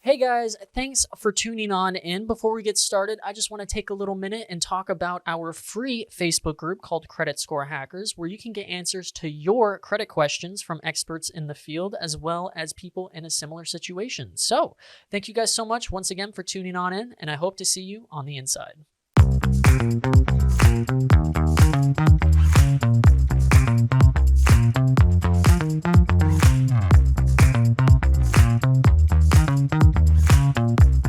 Hey guys, thanks for tuning on in. Before we get started, I just want to take a little minute and talk about our free Facebook group called Credit Score Hackers, where you can get answers to your credit questions from experts in the field, as well as people in a similar situation. So thank you guys so much once again for tuning on in, and I hope to see you on the inside.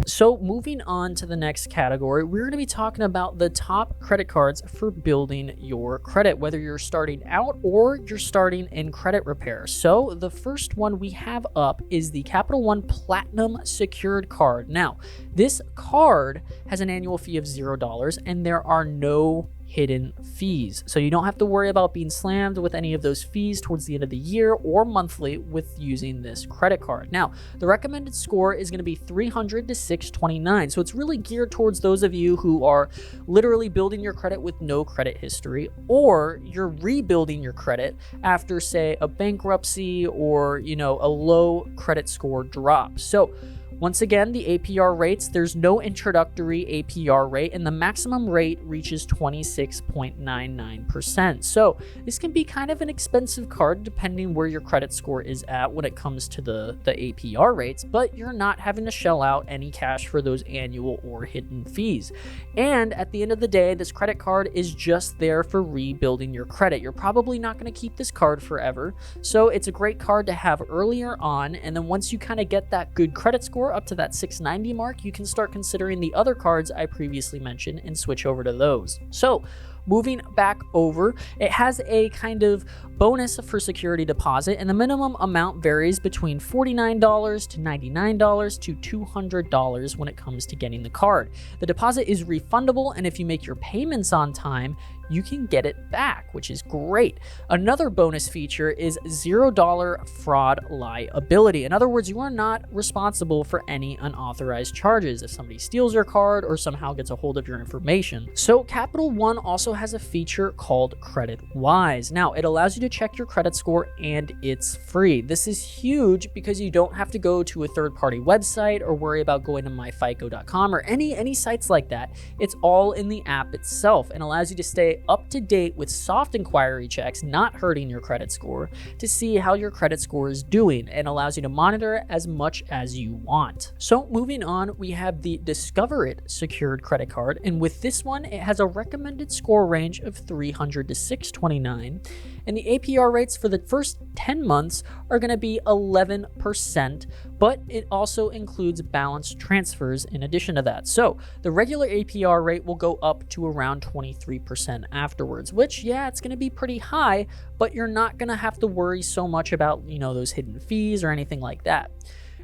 So moving on to the next category, we're going to be talking about the top credit cards for building your credit, whether you're starting out or you're starting in credit repair. So the first one we have up is the Capital One Platinum Secured Card. Now, this card has an annual fee of $0 and there are no hidden fees. So you don't have to worry about being slammed with any of those fees towards the end of the year or monthly with using this credit card. Now, the recommended score is going to be 300 to 629. So it's really geared towards those of you who are literally building your credit with no credit history, or you're rebuilding your credit after, say, a bankruptcy or, a low credit score drop. So once again, the APR rates, there's no introductory APR rate, and the maximum rate reaches 26.99%. So this can be kind of an expensive card depending where your credit score is at when it comes to the APR rates, but you're not having to shell out any cash for those annual or hidden fees. And at the end of the day, this credit card is just there for rebuilding your credit. You're probably not going to keep this card forever, so it's a great card to have earlier on, and then once you kind of get that good credit score up to that 690 mark, you can start considering the other cards I previously mentioned and switch over to those. So moving back over, it has a kind of bonus for security deposit, and the minimum amount varies between $49 to $99 to $200 when it comes to getting the card. The deposit is refundable, and if you make your payments on time, you can get it back, which is great. Another bonus feature is $0 fraud liability. In other words, you are not responsible for any unauthorized charges if somebody steals your card or somehow gets a hold of your information. So Capital One also has a feature called Credit Wise. Now, it allows you to check your credit score and it's free. This is huge because you don't have to go to a third-party website or worry about going to myfico.com or any sites like that. It's all in the app itself and allows you to stay up to date with soft inquiry checks, not hurting your credit score, to see how your credit score is doing, and allows you to monitor it as much as you want. So moving on, we have the Discover It secured credit card, and with this one, it has a recommended score range of 300 to 629, and the APR rates for the first 10 months are going to be 11%, but it also includes balance transfers in addition to that. So the regular APR rate will go up to around 23% afterwards, which, yeah, it's going to be pretty high, but you're not going to have to worry so much about, those hidden fees or anything like that.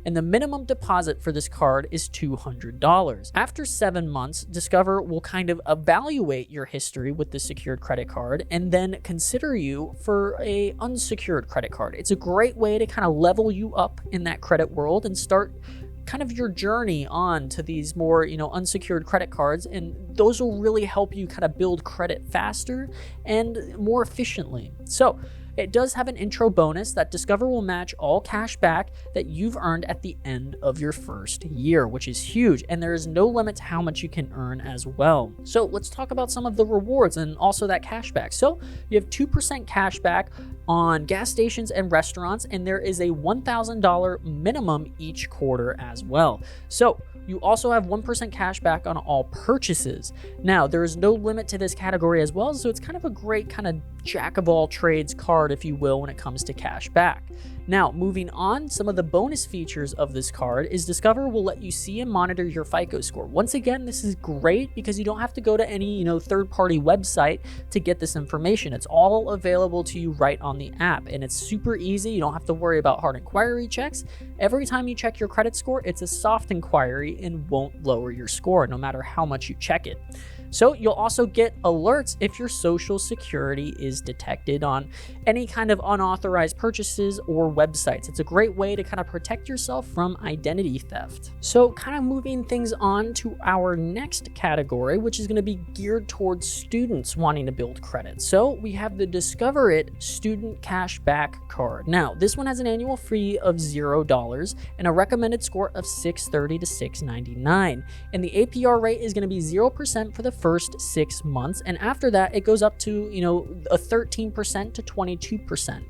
And the minimum deposit for this card is $200. After 7 months, Discover will kind of evaluate your history with the secured credit card and then consider you for a unsecured credit card. It's a great way to kind of level you up in that credit world and start kind of your journey on to these more, unsecured credit cards, and those will really help you kind of build credit faster and more efficiently. So it does have an intro bonus that Discover will match all cash back that you've earned at the end of your first year, which is huge, and there is no limit to how much you can earn as well. So let's talk about some of the rewards and also that cash back. So you have 2% cash back on gas stations and restaurants, and there is a $1,000 minimum each quarter as well. So you also have 1% cash back on all purchases. Now, there is no limit to this category as well, so it's kind of a great kind of jack of all trades card, if you will, when it comes to cash back. Now, moving on, some of the bonus features of this card is Discover will let you see and monitor your FICO score. Once again, this is great because you don't have to go to any, third-party website to get this information. It's all available to you right on the app, and it's super easy. You don't have to worry about hard inquiry checks. Every time you check your credit score, it's a soft inquiry and won't lower your score, no matter how much you check it. So you'll also get alerts if your social security is detected on any kind of unauthorized purchases or websites. It's a great way to kind of protect yourself from identity theft. So kind of moving things on to our next category, which is going to be geared towards students wanting to build credit. So we have the Discover It Student Cashback Card. Now, this one has an annual fee of $0 and a recommended score of 630 to 699. And the APR rate is going to be 0% for the first 6 months. And after that, it goes up to, a 13% to 22%.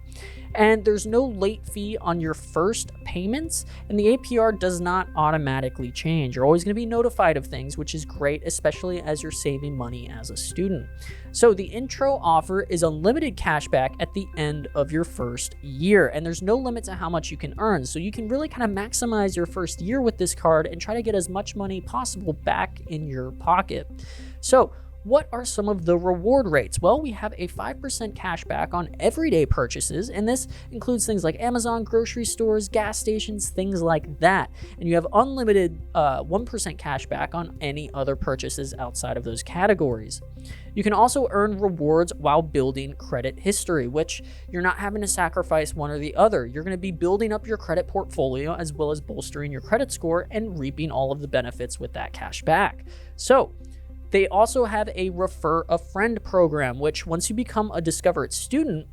And there's no late fee on your first payments, and the APR does not automatically change. You're always going to be notified of things, which is great, especially as you're saving money as a student. So the intro offer is unlimited cashback at the end of your first year, and there's no limit to how much you can earn. So you can really kind of maximize your first year with this card and try to get as much money possible back in your pocket. So what are some of the reward rates? Well, we have a 5% cashback on everyday purchases, and this includes things like Amazon, grocery stores, gas stations, things like that. And you have unlimited 1% cashback on any other purchases outside of those categories. You can also earn rewards while building credit history, which you're not having to sacrifice one or the other. You're going to be building up your credit portfolio as well as bolstering your credit score and reaping all of the benefits with that cash back. So they also have a Refer a Friend program, which once you become a Discover It student,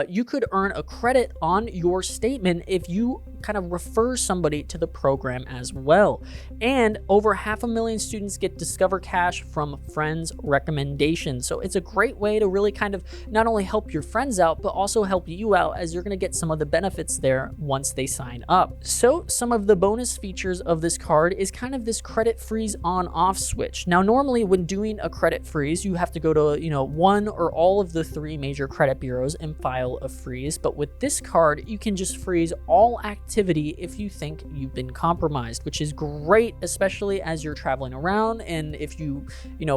you could earn a credit on your statement if you kind of refer somebody to the program as well. And over 500,000 students get Discover Cash from friends' recommendations. So it's a great way to really kind of not only help your friends out, but also help you out, as you're going to get some of the benefits there once they sign up. So some of the bonus features of this card is kind of this credit freeze on-off switch. Now, normally when doing a credit freeze, you have to go to, one or all of the 3 major credit bureaus and file a freeze. But with this card, you can just freeze all activity if you think you've been compromised, which is great, especially as you're traveling around. And if you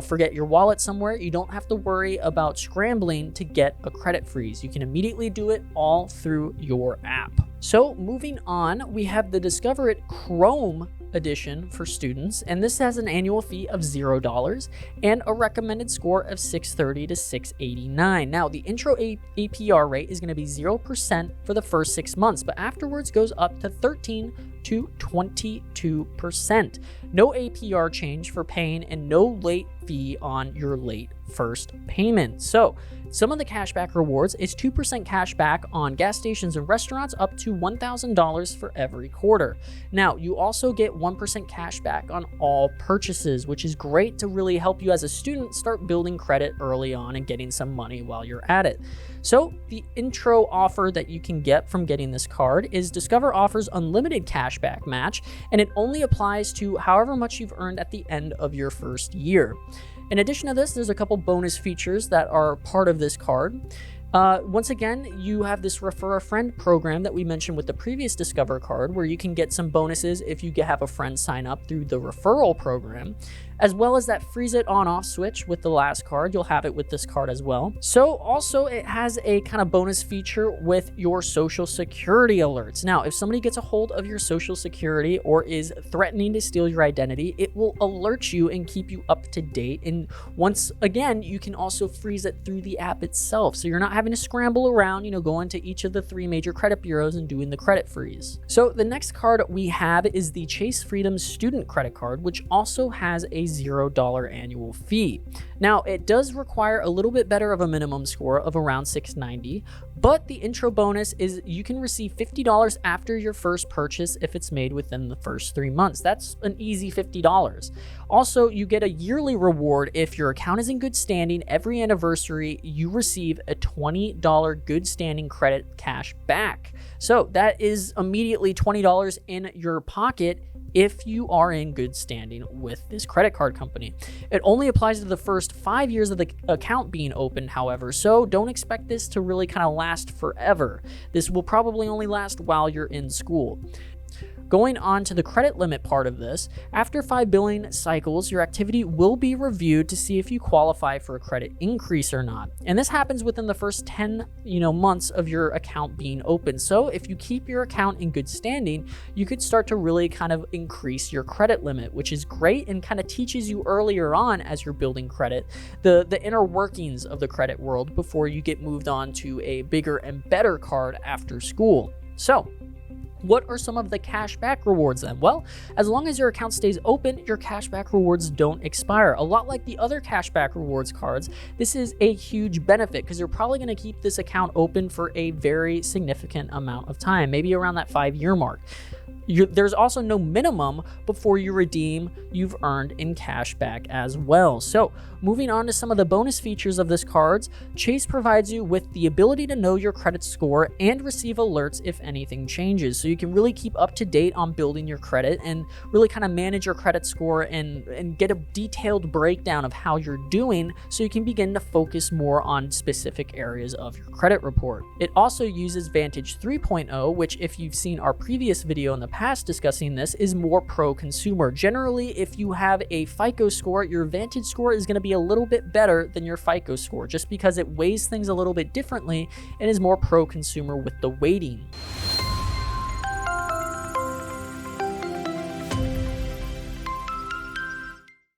forget your wallet somewhere, you don't have to worry about scrambling to get a credit freeze. You can immediately do it all through your app. So moving on, we have the Discover It Chrome edition for students, and this has an annual fee of $0 and a recommended score of 630 to 689. Now, the intro APR rate is going to be 0% for the first 6 months, but afterwards goes up to 13 to 22%. No APR change for paying and no late fee on your late first payment. So some of the cashback rewards is 2% cashback on gas stations and restaurants up to $1,000 for every quarter. Now, you also get 1% cashback on all purchases, which is great to really help you as a student start building credit early on and getting some money while you're at it. So the intro offer that you can get from getting this card is Discover offers unlimited cashback match, and it only applies to however much you've earned at the end of your first year. In addition to this, there's a couple bonus features that are part of this card. Once again, you have this Refer a Friend program that we mentioned with the previous Discover card, where you can get some bonuses if you have a friend sign up through the referral program, as well as that freeze it on-off switch with the last card. You'll have it with this card as well. So also it has a kind of bonus feature with your social security alerts. Now, if somebody gets a hold of your social security or is threatening to steal your identity, it will alert you and keep you up to date. And once again, you can also freeze it through the app itself. So you're not having to scramble around, going to each of the 3 major credit bureaus and doing the credit freeze. So the next card we have is the Chase Freedom Student Credit Card, which also has a $0 annual fee. Now, it does require a little bit better of a minimum score of around 690, but the intro bonus is you can receive $50 after your first purchase if it's made within the first 3 months. That's an easy $50. Also, you get a yearly reward if your account is in good standing. Every anniversary, you receive a $20 good standing credit cash back. So that is immediately $20 in your pocket if you are in good standing with this credit card company. It only applies to the first 5 years of the account being opened, however, so don't expect this to really kind of last forever. This will probably only last while you're in school. Going on to the credit limit part of this, after 5 billing cycles, your activity will be reviewed to see if you qualify for a credit increase or not. And this happens within the first 10 months of your account being open. So if you keep your account in good standing, you could start to really kind of increase your credit limit, which is great and kind of teaches you earlier on as you're building credit the inner workings of the credit world before you get moved on to a bigger and better card after school. So what are some of the cashback rewards then? Well, as long as your account stays open, your cashback rewards don't expire. A lot like the other cashback rewards cards, this is a huge benefit because you're probably going to keep this account open for a very significant amount of time, maybe around that 5-year mark. There's also no minimum before you redeem you've earned in cashback as well. So moving on to some of the bonus features of this cards, Chase provides you with the ability to know your credit score and receive alerts if anything changes. So you can really keep up to date on building your credit and really kind of manage your credit score and get a detailed breakdown of how you're doing so you can begin to focus more on specific areas of your credit report. It also uses Vantage 3.0, which if you've seen our previous video in the past discussing this, is more pro-consumer. Generally, if you have a FICO score, your Vantage score is going to be a little bit better than your FICO score just because it weighs things a little bit differently and is more pro-consumer with the weighting.